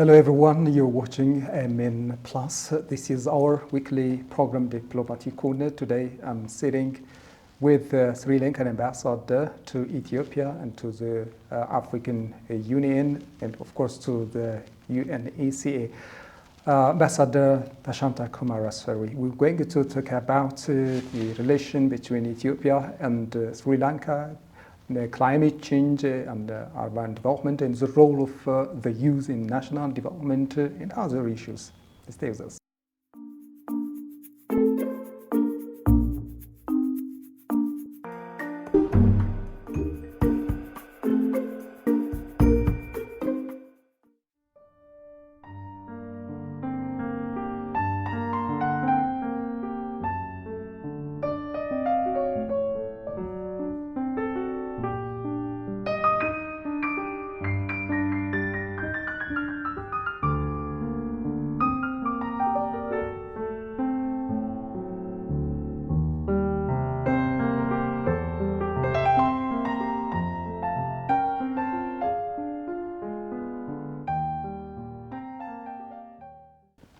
Hello everyone, you're watching AMN Plus. This is our weekly program Diplomatic Corner. Today I'm sitting with Sri Lankan ambassador to Ethiopia and to the African Union and of course to the UNECA. Ambassador Theshanta Kumarasiri. We're going to talk about the relation between Ethiopia and Sri Lanka, the climate change and urban development, and the role of the youth in national development and other issues. Stay with us.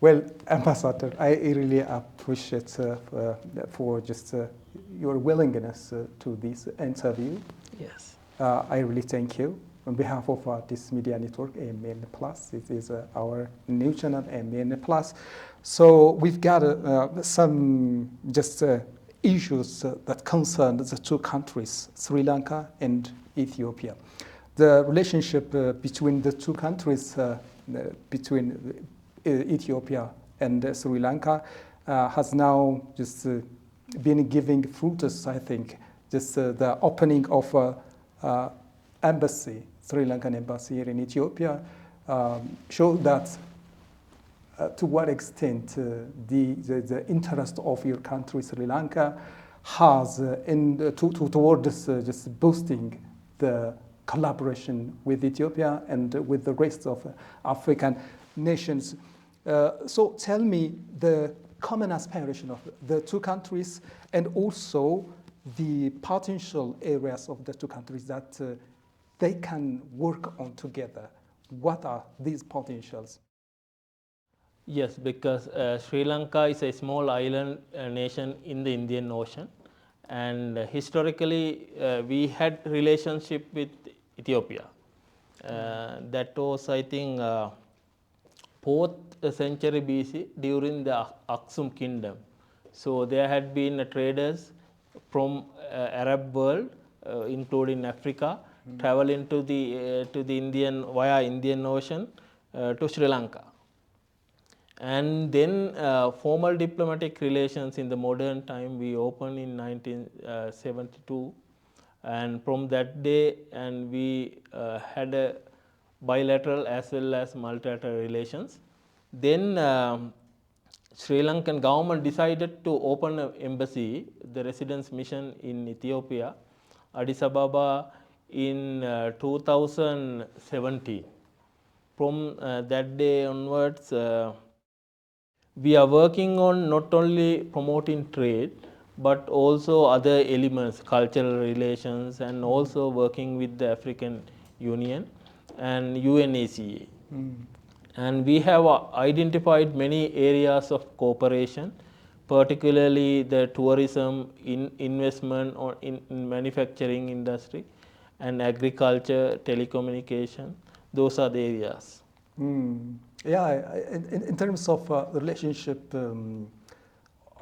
Well, Ambassador, I really appreciate for just your willingness to this interview. Yes. I really thank you. On behalf of this media network, AMN Plus, it is our new channel, AMN Plus. So we've got some just issues that concern the two countries, Sri Lanka and Ethiopia. The relationship between the two countries, between Ethiopia and Sri Lanka has now just been giving fruits, I think. Just the opening of embassy, Sri Lankan embassy here in Ethiopia, showed that to what extent the interest of your country, Sri Lanka, has towards just boosting the collaboration with Ethiopia and with the rest of African nations. So tell me the common aspiration of the two countries and also the potential areas of the two countries that they can work on together. What are these potentials? Yes, because Sri Lanka is a small island nation in the Indian Ocean, and historically we had relationship with Ethiopia. That was, I think, 4th century BC during the Aksum kingdom. So there had been traders from Arab world, including Africa, traveling to the Indian via Indian Ocean to Sri Lanka. And then formal diplomatic relations in the modern time we opened in 1972, and from that day and we had a bilateral as well as multilateral relations. Then Sri Lankan government decided to open an embassy, the residence mission in Ethiopia, Addis Ababa, in 2017. From that day onwards, we are working on not only promoting trade, but also other elements, cultural relations, and also working with the African Union and UNECA. And we have identified many areas of cooperation, particularly the tourism, investment or in manufacturing industry, and agriculture, telecommunication. Those are the areas. Yeah, in terms of the relationship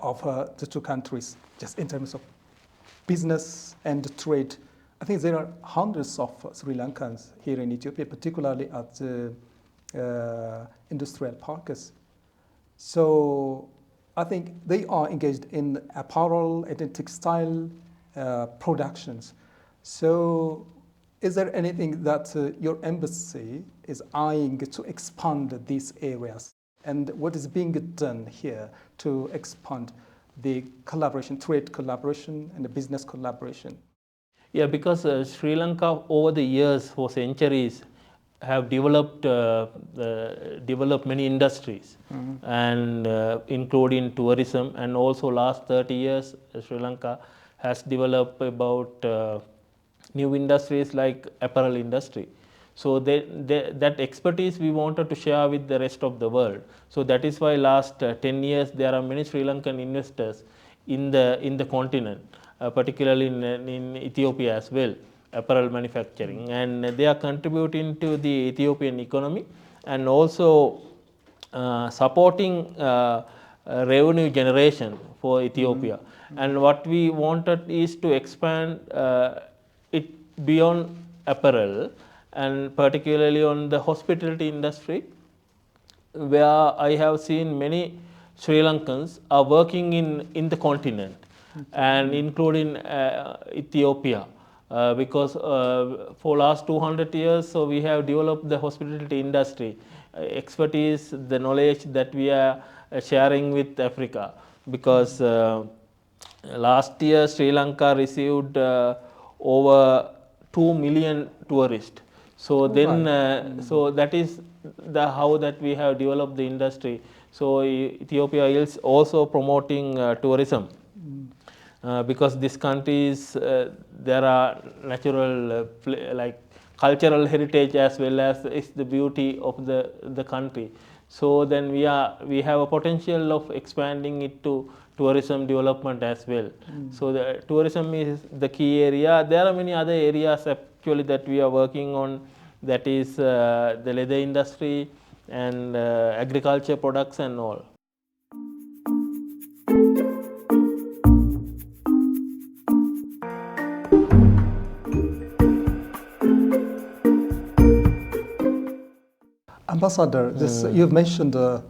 of the two countries, just in terms of business and trade, I think there are hundreds of Sri Lankans here in Ethiopia, particularly at the industrial parks. So I think they are engaged in apparel and in textile productions. So is there anything that your embassy is eyeing to expand these areas? And what is being done here to expand the collaboration, trade collaboration and the business collaboration? Yeah, because Sri Lanka over the years, for centuries, have developed many industries, and including tourism, and also last 30 years Sri Lanka has developed about new industries like apparel industry. So that expertise we wanted to share with the rest of the world. So that is why last 10 years there are many Sri Lankan investors in the continent, particularly in Ethiopia as well, apparel manufacturing, and they are contributing to the Ethiopian economy and also supporting revenue generation for Ethiopia. And what we wanted is to expand it beyond apparel, and particularly on the hospitality industry, where I have seen many Sri Lankans are working in the continent and including Ethiopia. Because for last 200 years, so we have developed the hospitality industry, expertise, the knowledge that we are sharing with Africa. Because last year Sri Lanka received over 2 million tourists. So then, so that is the how that we have developed the industry. So Ethiopia is also promoting tourism. Because this country is, there are natural like cultural heritage as well as is the beauty of the country. So then we have a potential of expanding it to tourism development as well. So the tourism is the key area. There are many other areas actually that we are working on, that is the leather industry and agriculture products and all. Ambassador, you've mentioned a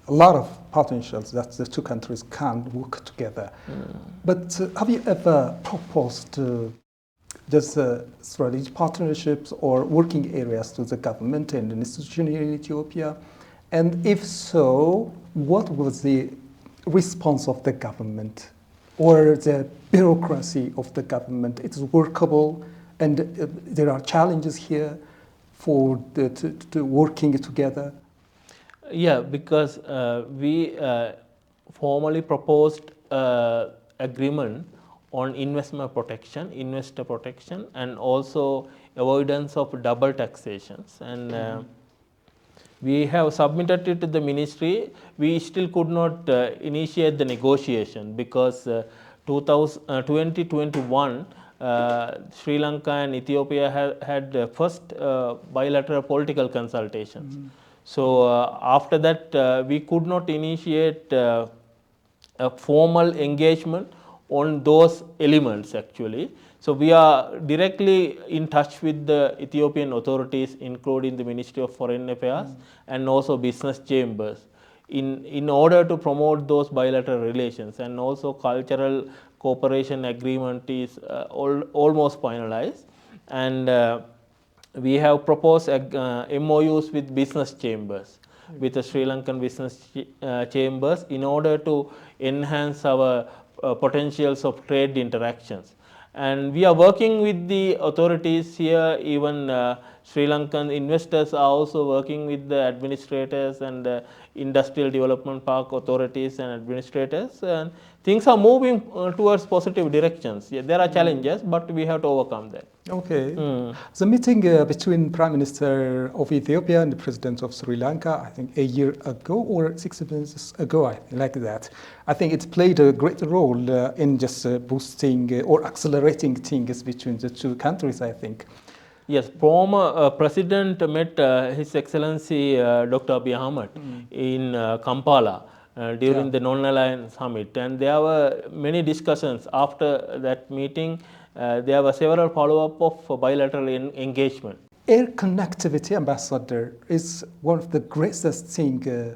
lot of potentials that the two countries can work together. But have you ever proposed just strategic partnerships or working areas to the government and institutions in Ethiopia? And if so, what was the response of the government or the bureaucracy of the government? It's workable, and there are challenges here for to working together? Yeah, because we formally proposed agreement on investor protection, and also avoidance of double taxations. And we have submitted it to the ministry. We still could not initiate the negotiation because 2021 Sri Lanka and Ethiopia had first bilateral political consultations. So after that we could not initiate a formal engagement on those elements actually. So we are directly in touch with the Ethiopian authorities, including the Ministry of Foreign Affairs and also business chambers, in order to promote those bilateral relations. And also cultural cooperation agreement is almost finalized, and we have proposed MOUs with business chambers, with the Sri Lankan business chambers, in order to enhance our potentials of trade interactions. And we are working with the authorities here. Even Sri Lankan investors are also working with the administrators and industrial development park authorities and administrators, and things are moving towards positive directions. Yeah, there are challenges, but we have to overcome that. Okay. The meeting between Prime Minister of Ethiopia and the President of Sri Lanka, I think a year ago or 6 months ago, I think, like that. I think it played a great role in just boosting or accelerating things between the two countries, I think. Yes, former President met His Excellency Dr. Abiy Ahmed in Kampala during the Non-Aligned Summit, and there were many discussions after that meeting. There were several follow-up of bilateral engagement. Air connectivity, Ambassador, is one of the greatest things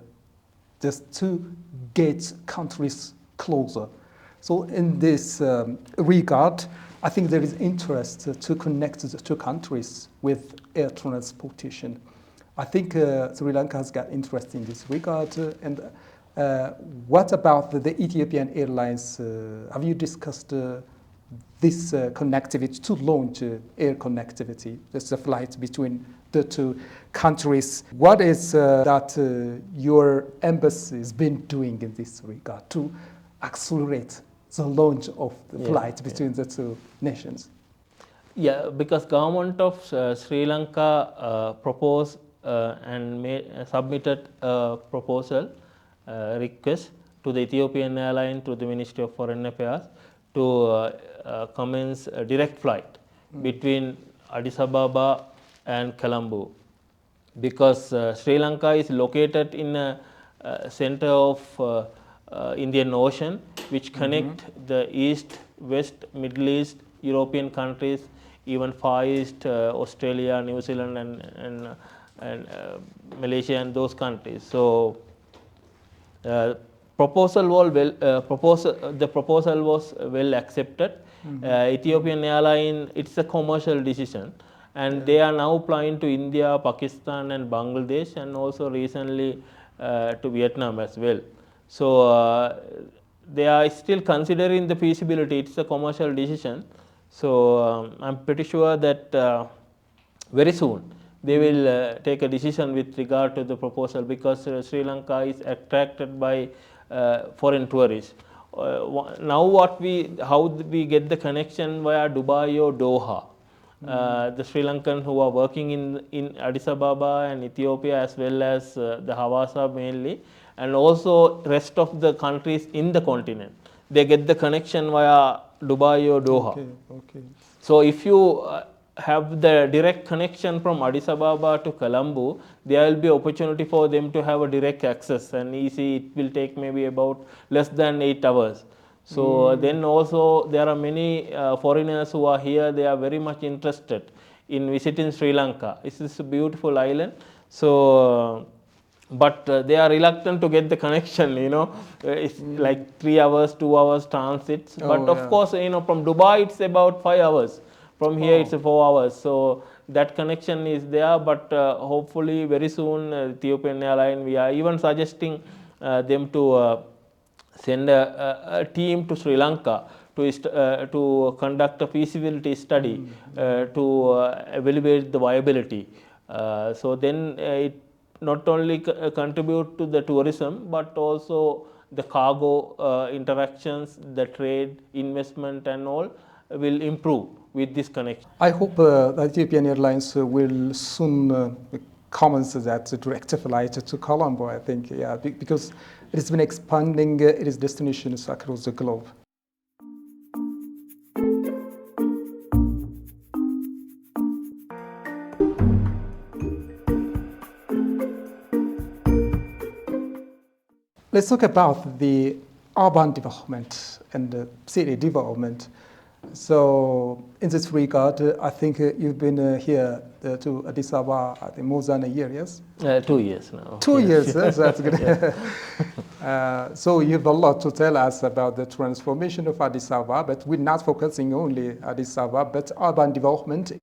just to get countries closer. So in this regard, I think there is interest to connect the two countries with air transportation. I think Sri Lanka has got interest in this regard. And what about the Ethiopian Airlines? Have you discussed this connectivity to launch air connectivity, just a flight between the two countries? What is that your embassy has been doing in this regard to accelerate the launch of the flight between the two nations? Yeah, because government of Sri Lanka proposed and submitted a proposal request to the Ethiopian airline, to the Ministry of Foreign Affairs, to commence a direct flight between Addis Ababa and Colombo, because Sri Lanka is located in a center of Indian Ocean, which connect the East, West, Middle East, European countries, even Far East, Australia, New Zealand, and Malaysia, and those countries. So the proposal was well accepted. Ethiopian airline, it's a commercial decision, and they are now flying to India, Pakistan, and Bangladesh, and also recently to Vietnam as well. So they are still considering the feasibility. It's a commercial decision. So I'm pretty sure that very soon they will take a decision with regard to the proposal, because Sri Lanka is attracted by foreign tourists. Now how we get the connection via Dubai or Doha. The Sri Lankan who are working in Addis Ababa and Ethiopia, as well as the Hawassa mainly, and also rest of the countries in the continent, they get the connection via Dubai or Doha. Okay. So if you have the direct connection from Addis Ababa to Colombo, there will be opportunity for them to have a direct access, and easy. It will take maybe about less than 8 hours. So then also there are many foreigners who are here. They are very much interested in visiting Sri Lanka. This is a beautiful island. So but they are reluctant to get the connection, it's like 3 hours, 2 hours transits. But of course, from Dubai it's about 5 hours. From here it's 4 hours. So that connection is there, but hopefully very soon Ethiopian airline, we are even suggesting them to send a team to Sri Lanka to conduct a feasibility study to evaluate the viability. So then it not only contribute to the tourism, but also the cargo interactions, the trade, investment, and all will improve with this connection. I hope the Ethiopian Airlines will soon commence that direct flight to Colombo, I think, yeah, because it has been expanding its destinations across the globe. Let's talk about the urban development and the city development. So in this regard, I think you've been here to Addis Ababa, I think more than a year, yes? 2 years now. 2 years, yes, that's good. So you have a lot to tell us about the transformation of Addis Ababa, but we're not focusing only Addis Ababa, but urban development.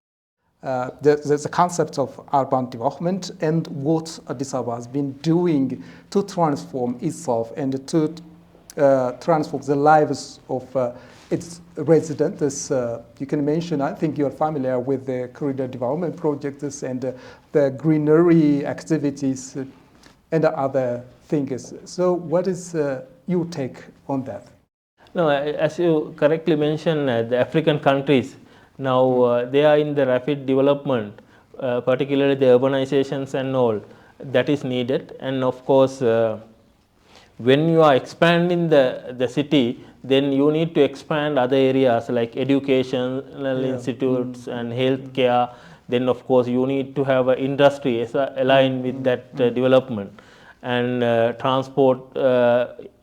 There's a concept of urban development and what Addis Ababa has been doing to transform itself and to transform the lives of its residents. You can mention, I think you're familiar with the corridor development projects and the greenery activities and other things. So what is your take on that? No, as you correctly mentioned, the African countries, now they are in the rapid development, particularly the urbanizations and all that is needed. And of course, when you are expanding the city, then you need to expand other areas like educational institutes and healthcare. Then of course you need to have an industry aligned with that development, and transport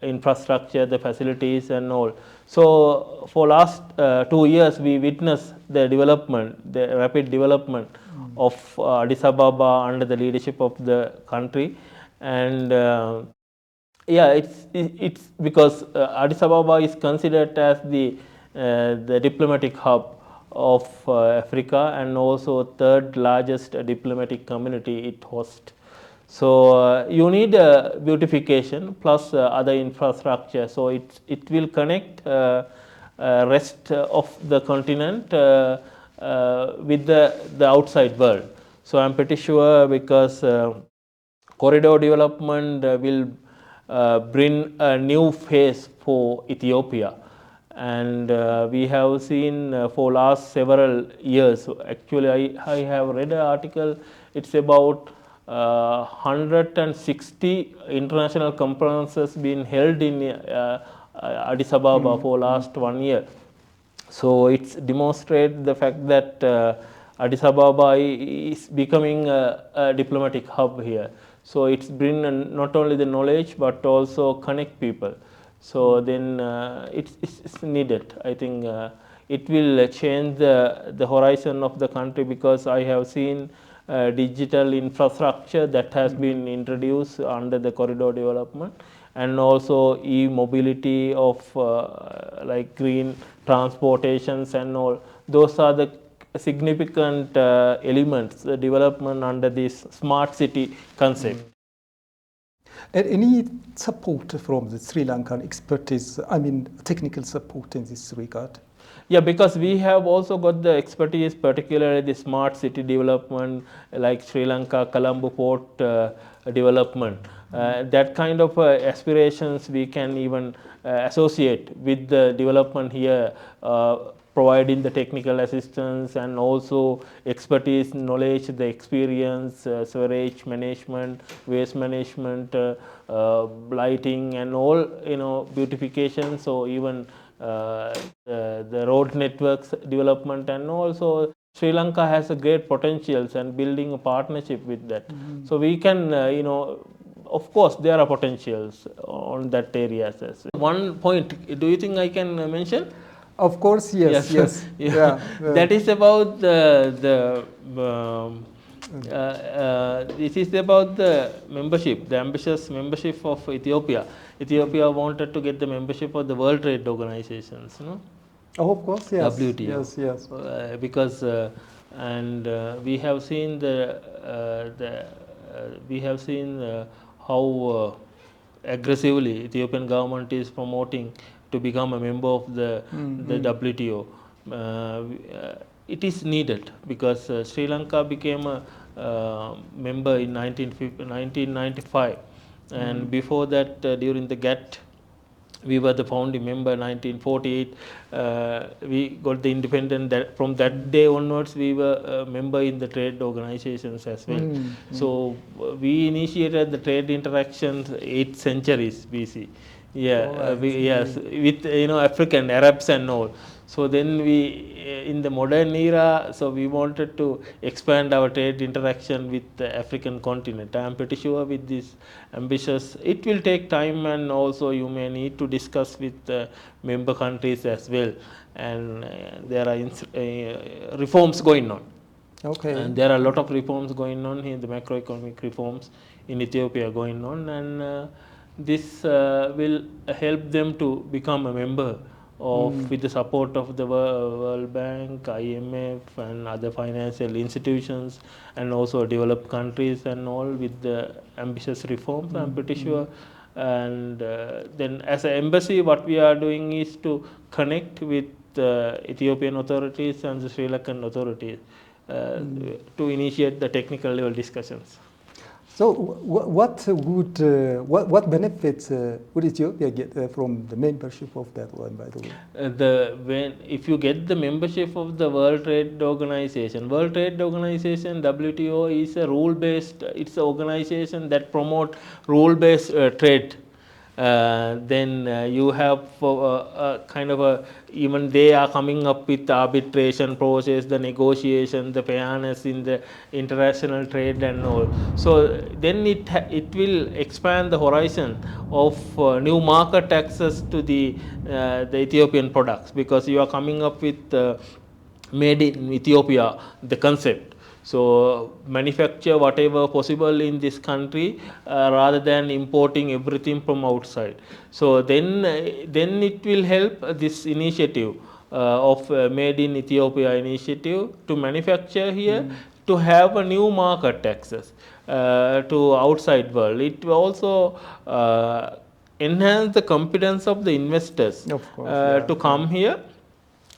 infrastructure, the facilities and all. So for last 2 years we witnessed the development, the rapid development of Addis Ababa under the leadership of the country. And yeah, it's because Addis Ababa is considered as the diplomatic hub of Africa, and also third largest diplomatic community it hosts. So you need beautification plus other infrastructure. So it will connect rest of the continent with the outside world. So I'm pretty sure, because corridor development will bring a new phase for Ethiopia, and we have seen for last several years. So actually, I have read an article. It's about 160 international conferences being held in Addis Ababa for last 1 year. So it's demonstrate the fact that Addis Ababa is becoming a diplomatic hub here. So it's bring not only the knowledge but also connect people. So then it's needed. I think it will change the horizon of the country, because I have seen digital infrastructure that has been introduced under the corridor development, and also e-mobility of like green transportations and all. Those are the significant elements, the development under this smart city concept. And any support from the Sri Lankan expertise, I mean technical support in this regard? Yeah, because we have also got the expertise, particularly the smart city development, like Sri Lanka Colombo port development. That kind of aspirations we can even associate with the development here, providing the technical assistance and also expertise, knowledge, the experience, sewerage management, waste management, lighting, and all, beautification. So even the road networks development, and also Sri Lanka has a great potentials and building a partnership with that. So we can, of course, there are potentials on that areas as well. One point, do you think I can mention? Of course, yes. Yeah. That is about this is about the membership, the ambitious membership of Ethiopia. Ethiopia wanted to get the membership of the World Trade Organizations, Oh, of course, yes. WTO. Yes. Because and we have seen how aggressively Ethiopian government is promoting to become a member of the WTO. It is needed, because Sri Lanka became a member in 1995, and before that, during the GATT, we were the founding member. 1948 we got the independence. From that day onwards, we were a member in the trade organizations as well. So we initiated the trade interactions 8th centuries BC. With African Arabs and all. So then in the modern era, so we wanted to expand our trade interaction with the African continent. I am pretty sure with this ambitious, it will take time, and also you may need to discuss with the member countries as well. And there are reforms going on. Okay. And there are a lot of reforms going on here, the macroeconomic reforms in Ethiopia going on, and this will help them to become a member of, with the support of the World Bank, IMF, and other financial institutions, and also developed countries and all, with the ambitious reforms. I'm pretty sure. And then as an embassy, what we are doing is to connect with the Ethiopian authorities and the Sri Lankan authorities to initiate the technical level discussions. So what benefits would Ethiopia get from the membership of that one, by the way? If you get the membership of the World Trade Organization, WTO is a rule-based, it's an organization that promote rule-based trade. Then you have kind of even they are coming up with the arbitration process, the negotiation, the fairness in the international trade and all. So then it will expand the horizon of new market access to the Ethiopian products, because you are coming up with made in Ethiopia, the concept. So manufacture whatever possible in this country rather than importing everything from outside. So then it will help this initiative of Made in Ethiopia initiative to manufacture here, to have a new market access to outside world. It will also enhance the confidence of the investors Of course, to come here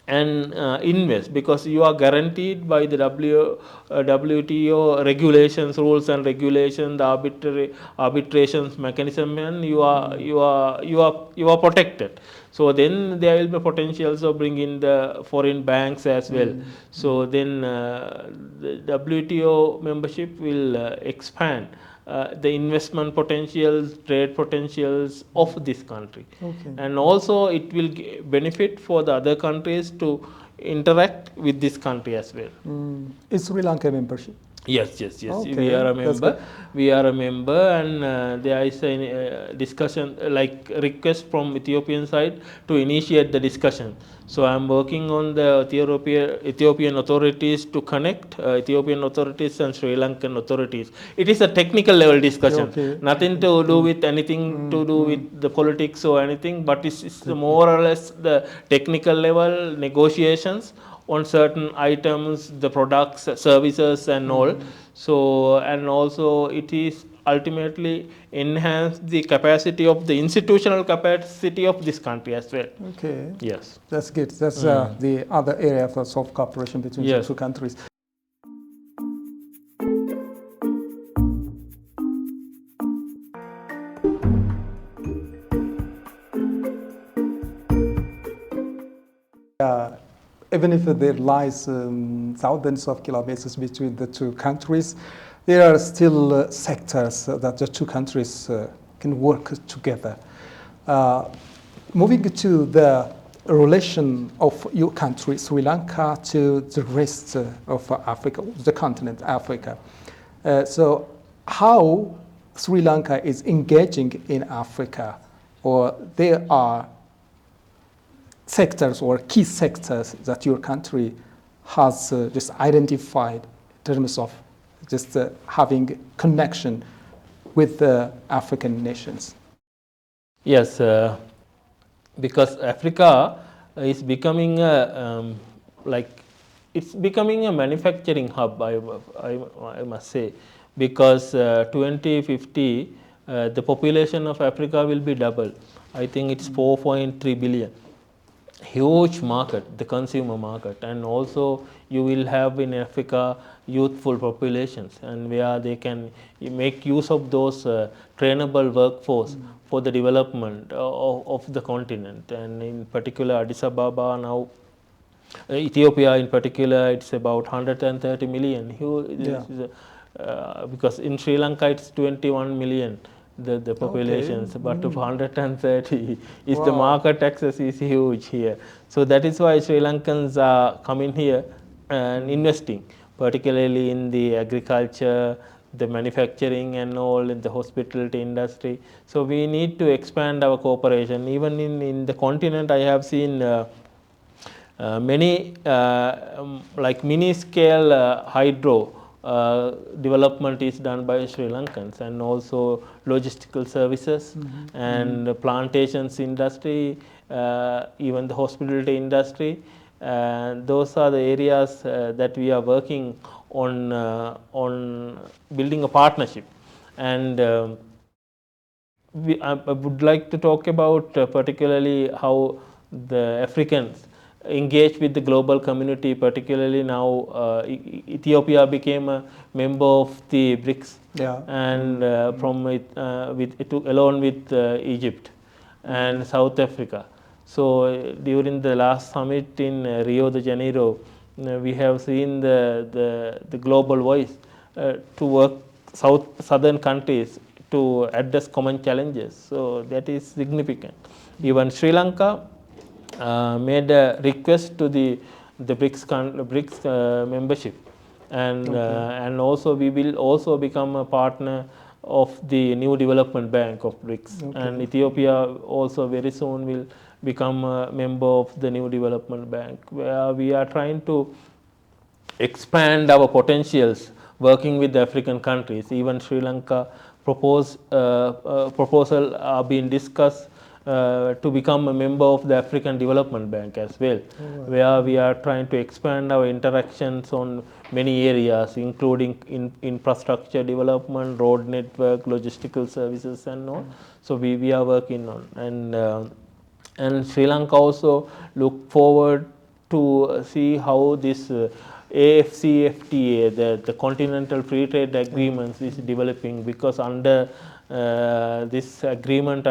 and invest, because you are guaranteed by the WTO regulations, rules and regulations, the arbitrations mechanism, and you are protected. So then there will be potentials of bringing the foreign banks as well. So then the WTO membership will expand the investment potentials, trade potentials of this country. Okay. And also it will benefit for the other countries to interact with this country as well. Is Sri Lanka membership? Yes. Okay, We are a that's member. good. We are a member, and there is a discussion, like request from Ethiopian side to initiate the discussion. So I am working on the Ethiopian authorities to connect Ethiopian authorities and Sri Lankan authorities. It is a technical level discussion, Okay, nothing to do with anything to do with the politics or anything, but it's more or less the technical level negotiations on certain items, the products, services and all. So, and also it is ultimately enhance the capacity of the institutional capacity of this country as well. Okay. Yes. That's good. That's the other area for soft cooperation between the two countries. Even if there lies thousands of kilometers between the two countries, there are still sectors that the two countries can work together. Moving to the relation of your country, Sri Lanka, to the rest of Africa, the continent Africa. So how Sri Lanka is engaging in Africa, or there are sectors or key sectors that your country has just identified in terms of just having connection with the African nations? Yes, because Africa is becoming it's becoming a manufacturing hub, I must say, because 2050 the population of Africa will be double. I think it's 4.3 billion. Huge market, the consumer market, and also you will have in Africa youthful populations, and where they can make use of those trainable workforce for the development of the continent. And in particular Addis Ababa now, Ethiopia in particular, it's about 130 million. Because in Sri Lanka it's 21 million. The populations, but 130 is the market access is huge here. So that is why Sri Lankans are coming here and investing, particularly in the agriculture, the manufacturing and all, in the hospitality industry. So we need to expand our cooperation. Even in the continent, I have seen many like mini scale hydro development is done by Sri Lankans, and also logistical services and plantations industry, even the hospitality industry. Those are the areas that we are working on building a partnership. And I would like to talk about particularly how the Africans engage with the global community, particularly now Ethiopia became a member of the BRICS, and along with Egypt and South Africa. So during the last summit in Rio de Janeiro, we have seen the global voice to work southern countries to address common challenges. So that is significant. Even Sri Lanka made a request to the BRICS membership, and also we will also become a partner of the new development bank of BRICS, and Ethiopia also very soon will become a member of the new development bank, where we are trying to expand our potentials working with the African countries. Even Sri Lanka proposal are being discussed to become a member of the African Development Bank as well, where we are trying to expand our interactions on many areas, including infrastructure development, road network, logistical services and all. So we are working on, and Sri Lanka also look forward to see how this AFCFTA, the Continental Free Trade Agreements, is developing, because under this agreement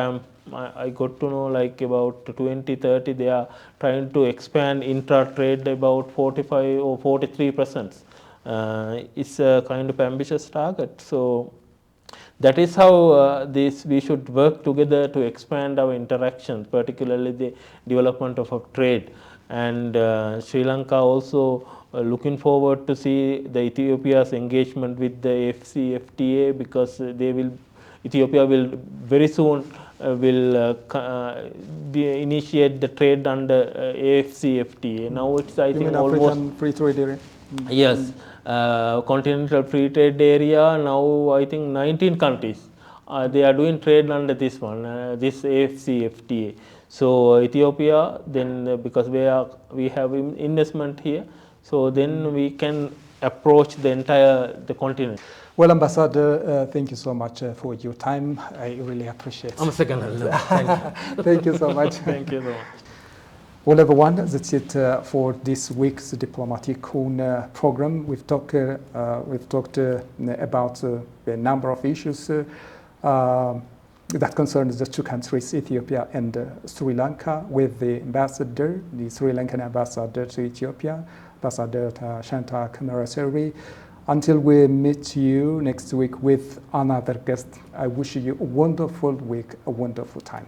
I got to know like about 2030 they are trying to expand intra-trade about 45 or 43%. It's a kind of ambitious target. So that is how we should work together to expand our interactions, particularly the development of trade. And Sri Lanka also looking forward to see the Ethiopia's engagement with the AFCFTA, because Ethiopia will very soon initiate the trade under AFCFTA. Now it's, I think, almost African Free Trade Area. Yes, Continental Free Trade Area. Now I think 19 countries they are doing trade under this one, this AFCFTA. So Ethiopia, then because we have investment here, so then we can approach the entire continent. Well, Ambassador, thank you so much for your time. I really appreciate it. I'm second. Thank you. Thank you so much. Thank you so much. Well, everyone, that's it for this week's Diplomatic Corner program. We've talked about a number of issues that concerns the two countries, Ethiopia and Sri Lanka, with the Sri Lankan ambassador to Ethiopia, Ambassador Theshanta Kumarasiri. Until we meet you next week with another guest, I wish you a wonderful week, a wonderful time.